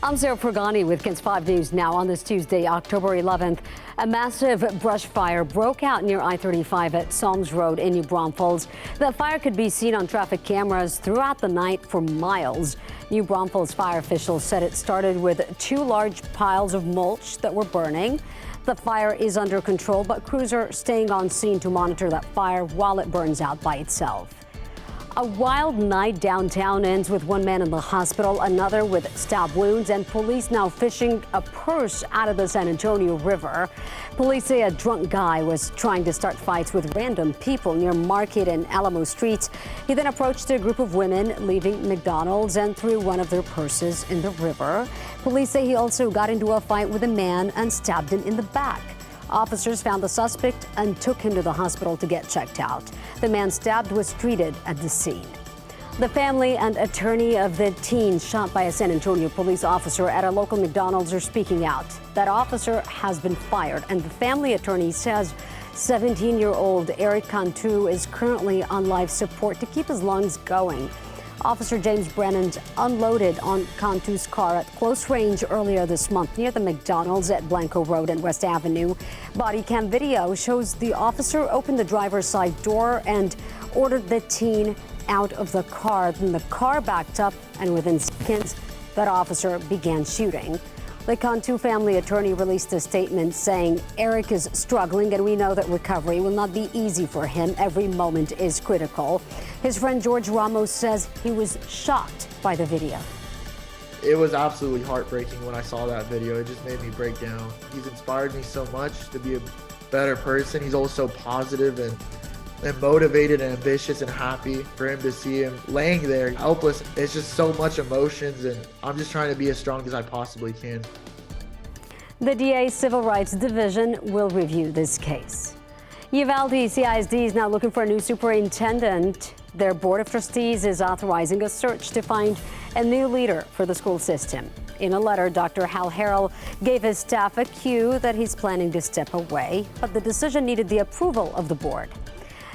I'm Sarah Pregani with KENS 5 News now on this Tuesday, October 11th. A massive brush fire broke out near I-35 at Psalms Road in New Braunfels. The fire could be seen on traffic cameras throughout the night for miles. New Braunfels fire officials said it started with 2 large piles of mulch that were burning. The fire is under control, but crews are staying on scene to monitor that fire while it burns out by itself. A wild night downtown ends with 1 man in the hospital, another with stab wounds, and police now fishing a purse out of the San Antonio River. Police say a drunk guy was trying to start fights with random people near Market and Alamo Streets. He then approached a group of women leaving McDonald's and threw one of their purses in the river. Police say he also got into a fight with a man and stabbed him in the back. Officers found the suspect and took him to the hospital to get checked out. The man stabbed was treated at the scene. The family and attorney of the teen shot by a San Antonio police officer at a local McDonald's are speaking out. That officer has been fired, and the family attorney says 17-year-old Eric Cantu is currently on life support to keep his lungs going. Officer James Brennan unloaded on Cantu's car at close range earlier this month near the McDonald's at Blanco Road and West Avenue. Body cam video shows the officer opened the driver's side door and ordered the teen out of the car. Then the car backed up, and within seconds, that officer began shooting. The Cantu family attorney released a statement saying Eric is struggling, and we know that recovery will not be easy for him. Every moment is critical. His friend George Ramos says he was shocked by the video. It was absolutely heartbreaking when I saw that video. It just made me break down. He's inspired me so much to be a better person. He's also positive and motivated and ambitious and happy. For him to see him laying there helpless, it's just so much emotions, and I'm just trying to be as strong as I possibly can. The DA's Civil Rights Division will review this case. Uvalde CISD is now looking for a new superintendent. Their Board of Trustees is authorizing a search to find a new leader for the school system. In a letter, Dr. Hal Harrell gave his staff a cue that he's planning to step away, but the decision needed the approval of the board.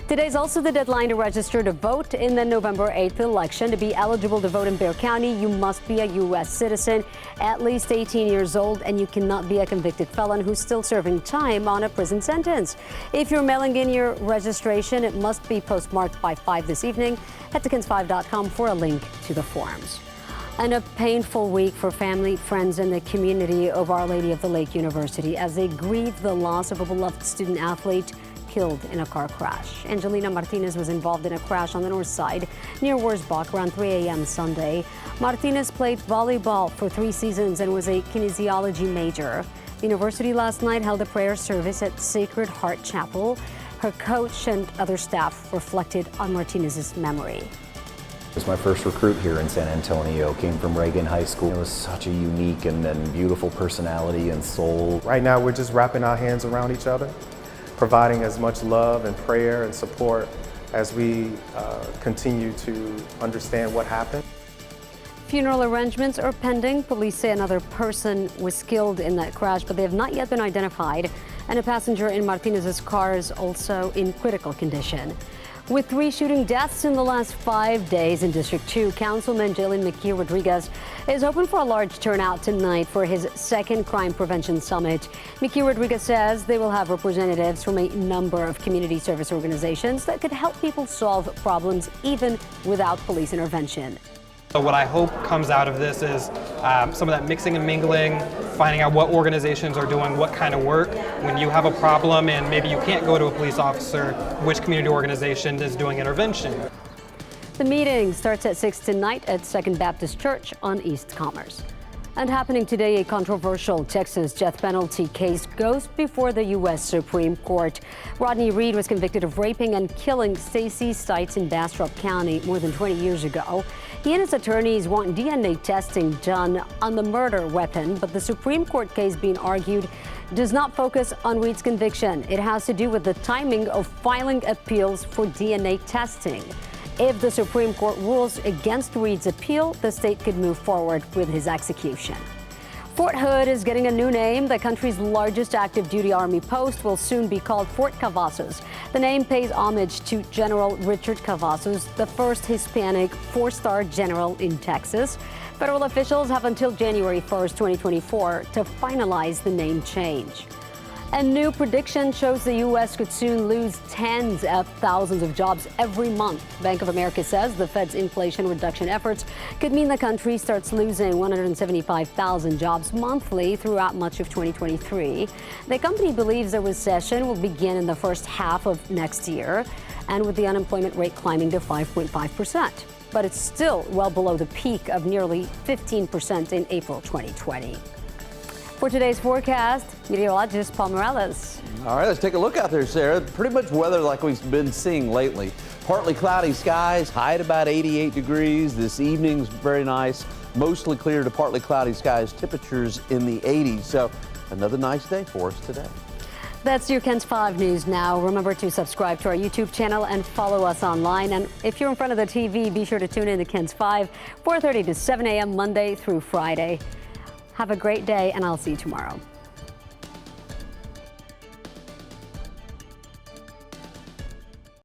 Today's also the deadline to register to vote in the November 8th election. To be eligible to vote in Bexar County, you must be a U.S. citizen, at least 18 years old, and you cannot be a convicted felon who's still serving time on a prison sentence. If you're mailing in your registration, it must be postmarked by 5 this evening. Head to KENS5.com for a link to the forms. And a painful week for family, friends, and the community of Our Lady of the Lake University as they grieve the loss of a beloved student athlete killed in a car crash. Angelina Martinez was involved in a crash on the north side near Wurzbach around 3 a.m. Sunday. Martinez played volleyball for 3 seasons and was a kinesiology major. The university last night held a prayer service at Sacred Heart Chapel. Her coach and other staff reflected on Martinez's memory. It was my first recruit here in San Antonio, came from Reagan High School. It was such a unique and beautiful personality and soul. Right now we're just wrapping our hands around each other, providing as much love and prayer and support as we continue to understand what happened. Funeral arrangements are pending. Police say another person was killed in that crash, but they have not yet been identified. And a passenger in Martinez's car is also in critical condition. With 3 shooting deaths in the last 5 days in District 2, Councilman Jalen McKee-Rodriguez is hoping for a large turnout tonight for his second Crime Prevention Summit. McKee-Rodriguez says they will have representatives from a number of community service organizations that could help people solve problems even without police intervention. So what I hope comes out of this is some of that mixing and mingling, finding out what organizations are doing what kind of work. When you have a problem and maybe you can't go to a police officer, which community organization is doing intervention. The meeting starts at 6 tonight at Second Baptist Church on East Commerce. And happening today, a controversial Texas death penalty case goes before the U.S. Supreme Court. Rodney Reed was convicted of raping and killing Stacey Stites in Bastrop County more than 20 years ago. He and his attorneys want DNA testing done on the murder weapon, but the Supreme Court case being argued does not focus on Reed's conviction. It has to do with the timing of filing appeals for DNA testing. If the Supreme Court rules against Reed's appeal, the state could move forward with his execution. Fort Hood is getting a new name. The country's largest active duty Army post will soon be called Fort Cavazos. The name pays homage to General Richard Cavazos, the first Hispanic four-star general in Texas. Federal officials have until January 1st, 2024 to finalize the name change. A new prediction shows the U.S. could soon lose tens of thousands of jobs every month. Bank of America says the Fed's inflation reduction efforts could mean the country starts losing 175,000 jobs monthly throughout much of 2023. The company believes a recession will begin in the first half of next year, and with the unemployment rate climbing to 5.5%. But it's still well below the peak of nearly 15% in April 2020. For today's forecast, meteorologist Paul Morales. All right, let's take a look out there, Sarah. Pretty much weather like we've been seeing lately. Partly cloudy skies, high at about 88 degrees. This evening's very nice. Mostly clear to partly cloudy skies, temperatures in the 80s. So another nice day for us today. That's your KENS 5 News now. Remember to subscribe to our YouTube channel and follow us online. And if you're in front of the TV, be sure to tune in to KENS 5, 4:30 to 7 a.m. Monday through Friday. Have a great day, and I'll see you tomorrow.